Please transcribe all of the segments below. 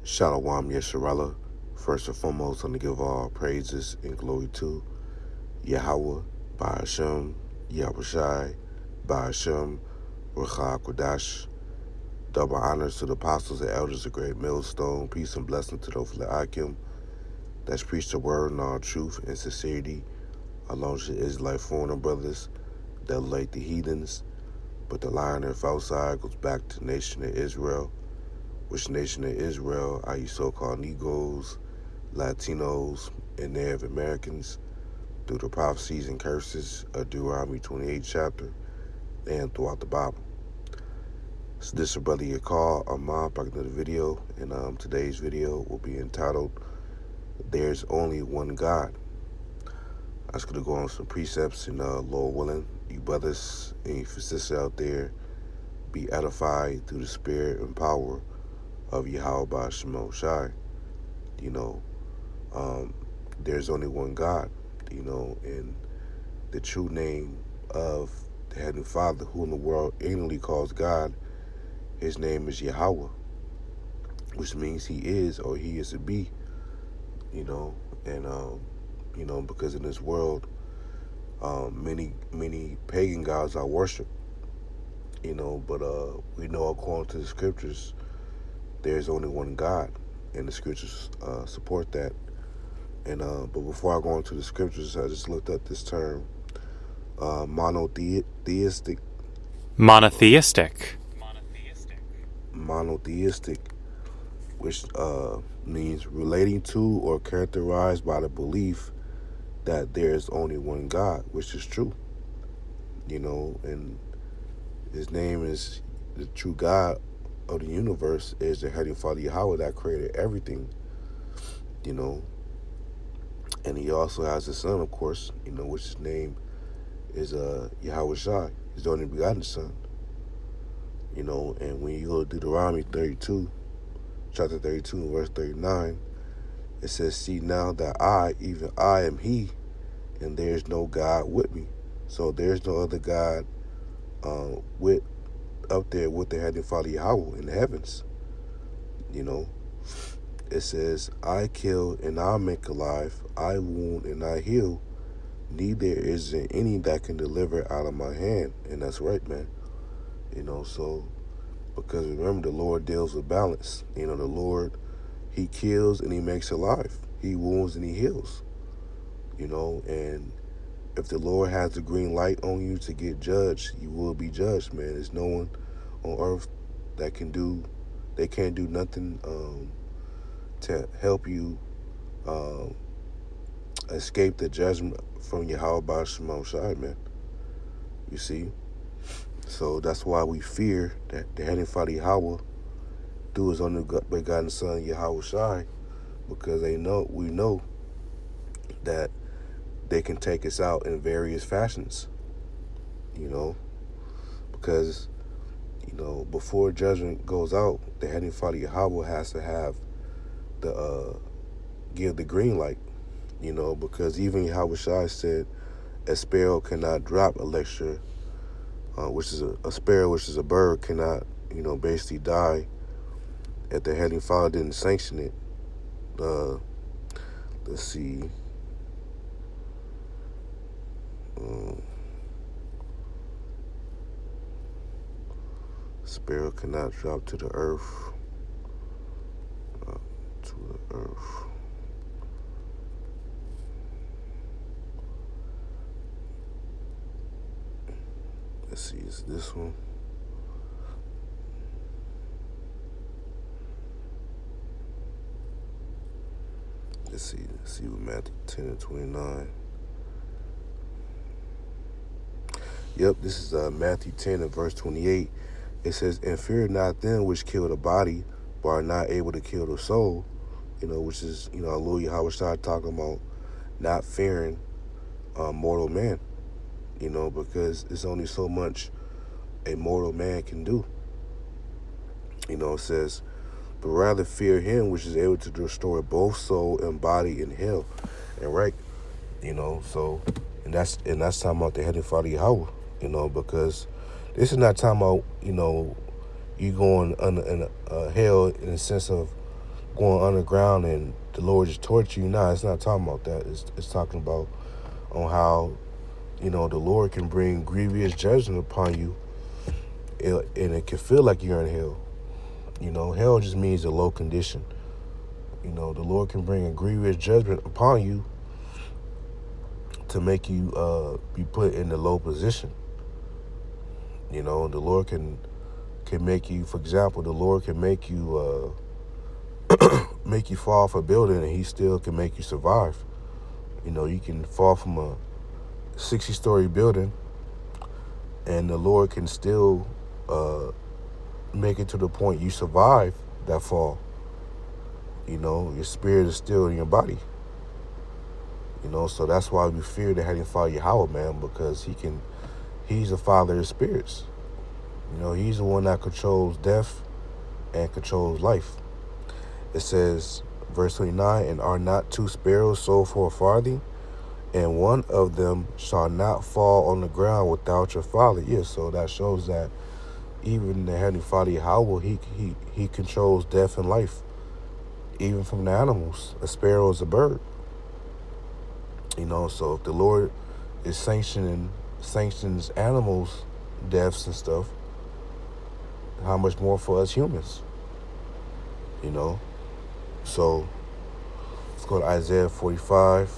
Shalom Yesharala. First and foremost, I'm going to give all praises and glory to Yahweh, Ba'ashem, Yahushai, Ba'ashem, Rucha Kodash. Double honors to the apostles and elders of Great Millstone. Peace and blessing to those Akim that's preached the word in all truth and sincerity, along with the Israelite foreigner brothers that relate the heathens. But the line of outside goes back to the nation of Israel, which nation of Israel are you so-called Negroes, Latinos, and Native Americans through the prophecies and curses of Deuteronomy 28 chapter and throughout the Bible. So this is brother Yakar Ahmad back into the video, and today's video will be entitled There's Only One God. I'm just going to go on some precepts and Lord willing, you brothers and you sisters out there be edified through the spirit and power of Yahweh Ba'Shem Shai. There's only one God, and the true name of the Heavenly Father, who in the world ignorantly calls God, his name is Yahweh, which means he is or he is to be, and because in this world, many pagan gods are worshipped, but we know according to the scriptures, there's only one God, and the scriptures support that. And but before I go into the scriptures, I just looked up this term, monotheistic. Monotheistic. Monotheistic, which means relating to or characterized by the belief that there is only one God, which is true. And his name is the true God of the universe is the Heavenly Father Yahweh that created everything. And he also has a son, of course, which his name is Yahweh Shai. He's the only begotten son. And when you go to Deuteronomy 32, chapter 32, verse 39, it says, see now that I, even I am he, and there is no God with me. So there's no other God with up there with the Heavenly Father Yahweh in the heavens. It says, I kill and I make alive, I wound and I heal, neither is there any that can deliver out of my hand. And that's right, man. So because remember, the Lord deals with balance. The Lord, he kills and he makes alive. He wounds and he heals. And if the Lord has the green light on you to get judged, you will be judged, man. There's no one on earth that can do, they can't do nothing to help you escape the judgment from Yahweh Ba'Shem Shai, man. You see? So that's why we fear that the Heavenly Father Yahweh through his only begotten son Yahweh Shai, because we know that they can take us out in various fashions, because before judgment goes out, the Heavenly Father Yahweh has to have the give the green light, because even Yahweh Shai said a sparrow cannot drop a lecture, which is a sparrow, which is a bird, cannot basically die if the Heavenly Father didn't sanction it. Let's see. Sparrow cannot drop to the earth. Let's see, is this one? Let's see what Matthew 10 and 29. Yep, this is Matthew 10 and verse 28. It says, and fear not them which kill the body, but are not able to kill the soul, which is, Hallelujah, how we started talking about not fearing mortal man, because it's only so much a mortal man can do. It says, but rather fear him which is able to destroy both soul and body in hell. And right, so, and that's talking about the Heavenly Father Yahweh, because this is not talking about, you going in hell in the sense of going underground and the Lord just torture you. Nah, it's not talking about that. It's talking about on how, the Lord can bring grievous judgment upon you, and it can feel like you're in hell. Hell just means a low condition. The Lord can bring a grievous judgment upon you to make you be put in a low position. The Lord can make you, for example, the Lord can make you make you fall off a building and he still can make you survive. You can fall from a 60-story building and the Lord can still make it to the point you survive that fall. Your spirit is still in your body. So that's why we fear the Heavenly Father Yahweh, man, because he's the Father of spirits. He's the one that controls death and controls life. It says, verse 29, and are not 2 sparrows sold for a farthing, and one of them shall not fall on the ground without your Father. Yeah, so that shows that even the Heavenly Father Yahweh, he controls death and life, even from the animals. A sparrow is a bird. So if the Lord is sanctions animals' deaths and stuff, how much more for us humans? So let's go to Isaiah 45.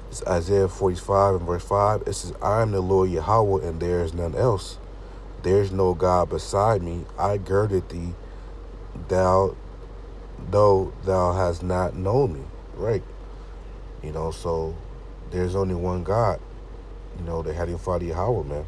It's Isaiah 45 and verse 5. It says, I am the Lord Yahweh, and there is none else. There is no God beside me. I girded thee, though thou hast not known me. Right. So there's only one God. The Heavenly Father Yahweh, man.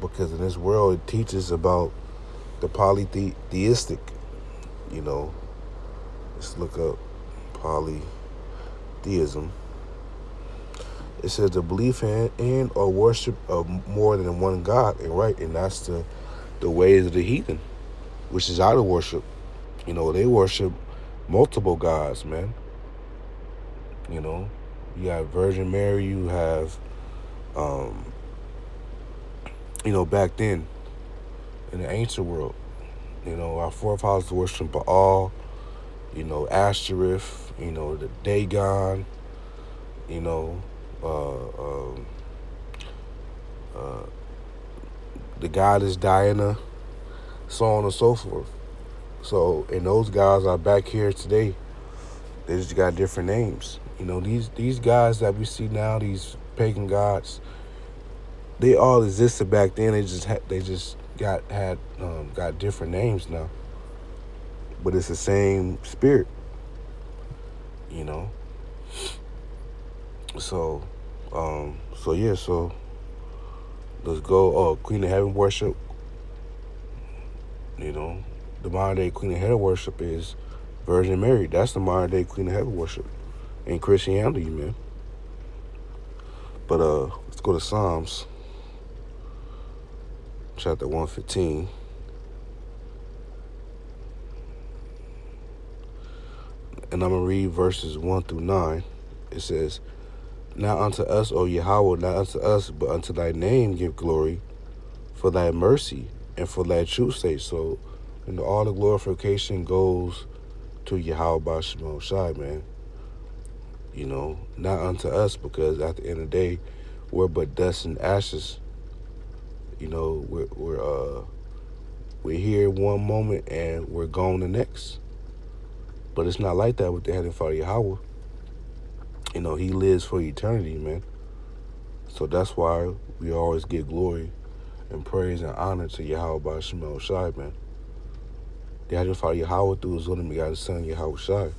Because in this world it teaches about the polytheistic. Let's look up polytheism. It says the belief in or worship of more than one God, and that's the ways of the heathen, which is idol worship. They worship multiple gods, man. You have Virgin Mary, you have, back then, in the ancient world, our forefathers worshiped Baal, Ashtoreth, the Dagon, the goddess Diana, so on and so forth. So, and those guys are back here today. They just got different names. These guys that we see now, these pagan gods, they all existed back then. They just got different names now, but it's the same spirit. So let's go. Oh, Queen of Heaven worship. The modern day Queen of Heaven worship is Virgin Mary. That's the modern day Queen of Heaven worship in Christianity, man. But let's go to Psalms chapter 115. And I'm going to read verses 1 through 9. It says, Not unto us, O Yahweh, not unto us, but unto thy name give glory, for thy mercy and for thy truth's sake. So, all the glorification goes to Yahweh B'Shem Shai, man. Not unto us, because at the end of the day, we're but dust and ashes. We're here one moment and we're gone the next. But it's not like that with the Heavenly Father Yahweh. He lives for eternity, man. So that's why we always give glory and praise and honor to Yahweh B'Shem Shai, man. The Heavenly Father Yahweh through his only begotten Son, Yahweh Shai.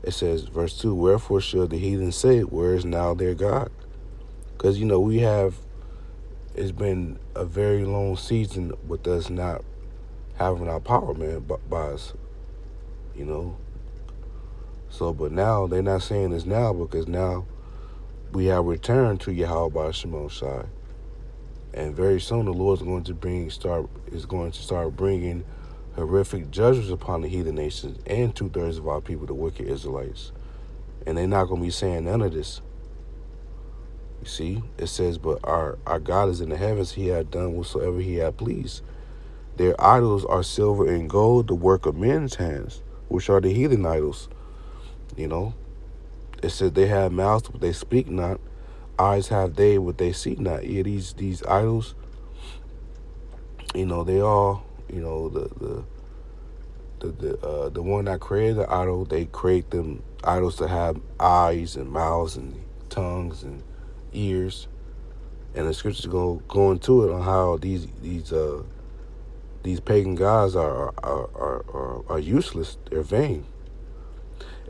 It says, verse 2, wherefore should the heathen say, where is now their God? Because, it's been a very long season with us not having our power, man, by us, So, but now, they're not saying this now, because now we have returned to Yahweh B'Shem Shai. And very soon the Lord is going to start bringing horrific judgments upon the heathen nations and 2/3 of our people, the wicked Israelites. And they're not going to be saying none of this. You see, it says, but our God is in the heavens. He had done whatsoever he had pleased. Their idols are silver and gold, the work of men's hands, which are the heathen idols. You know, it says they have mouths, but they speak not. Eyes have they, but they see not. Yeah, these idols, they all, the one that created the idol, they create them idols to have eyes and mouths and tongues and ears, and the scriptures go into it on how these pagan gods are useless. They're vain.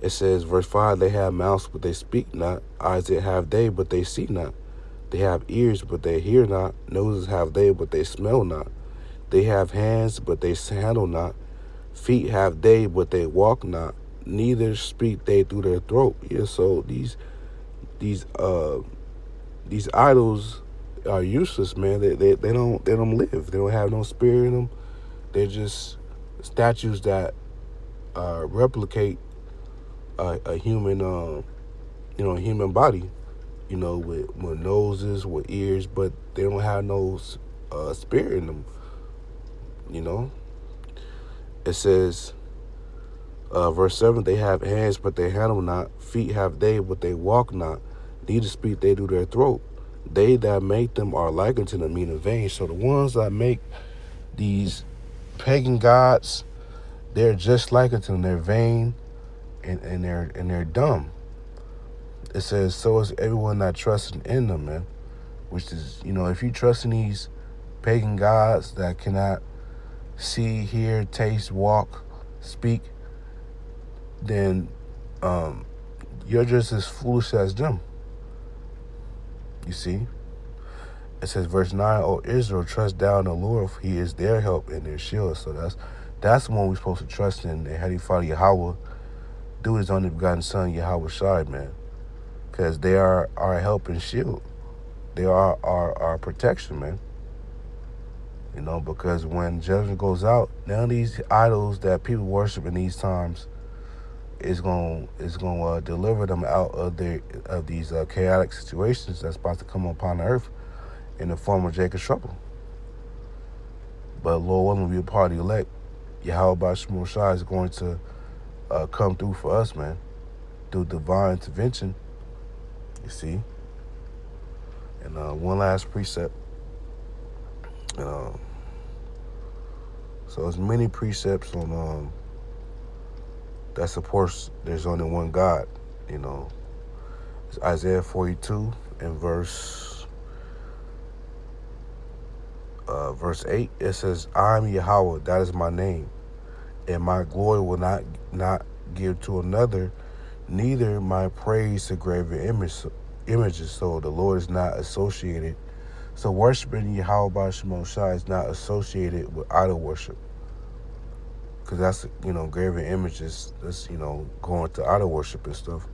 It says, verse 5, they have mouths, but they speak not. Eyes they have they, but they see not. They have ears, but they hear not. Noses have they, but they smell not. They have hands, but they handle not. Feet have they, but they walk not. Neither speak they through their throat. Yeah, so these idols are useless, man. They don't live. They don't have no spirit in them. They're just statues that replicate a human, human body, with noses, with ears, but they don't have no spirit in them. It says, verse 7, they have hands, but they handle not. Feet have they, but they walk not. Neither speak they through their throat. They that make them are like unto them, meaning vain. So the ones that make these pagan gods, they're just like unto them. They're vain and they're dumb. It says, so is everyone that trusts in them, man. Which is, if you trust in these pagan gods that cannot see, hear, taste, walk, speak, then you're just as foolish as them. You see? It says, verse 9, O Israel, trust thou in the Lord, for he is their help and their shield. So that's the one we're supposed to trust in, the Heavenly Father Yahweh, through his only begotten Son, Yahweh Shai, man. Because they are our help and shield. They are our protection, man. Because when judgment goes out, none of these idols that people worship in these times is going to deliver them out of these chaotic situations that's about to come upon the earth in the form of Jacob's trouble. But Lord willing, we a part of the elect. Yahweh Bashim Shai is going to come through for us, man, through divine intervention. You see. And one last precept. So there's many precepts on that supports there's only one God. It's Isaiah 42 and verse 8. It says, I am Yahweh, that is my name, and my glory will not give to another, neither my praise to graven images. So the Lord is not associated. So worshiping Yahweh Bashim Shai is not associated with idol worship. Because that's, graven images. That's, going to idol worship and stuff.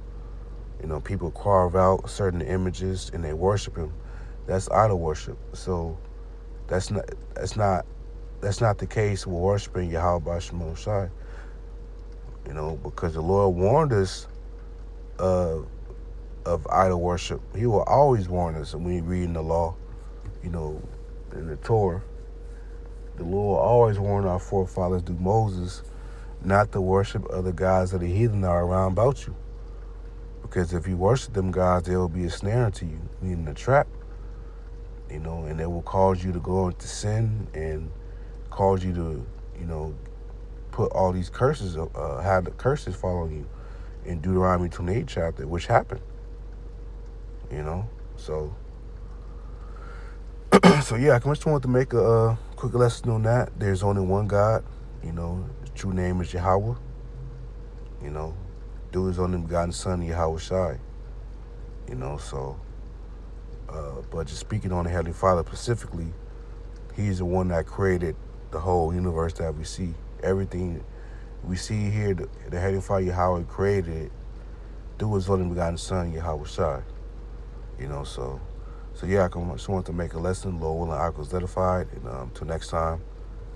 People carve out certain images and they worship him. That's idol worship. So that's not the case with worshiping Yahweh Bashim Shai. Because the Lord warned us of idol worship. He will always warn us when we read in the law. In the Torah, the Lord always warned our forefathers through Moses not to worship other gods of the heathen that are around about you. Because if you worship them gods, they will be a snare unto you, meaning a trap. And it will cause you to go into sin and cause you to, put all these curses, have the curses follow you in Deuteronomy 28 chapter, which happened. So yeah, I just wanted to make a quick lesson on that. There's only one God. His true name is Yahweh. Through his only begotten Son, Yahweh Shai. But just speaking on the Heavenly Father specifically, he's the one that created the whole universe that we see. Everything we see here, the Heavenly Father Yahweh created it through his only begotten Son, Yahweh Shai. So yeah, I just wanted to make a lesson. Lord willing, I was edified. And until next time.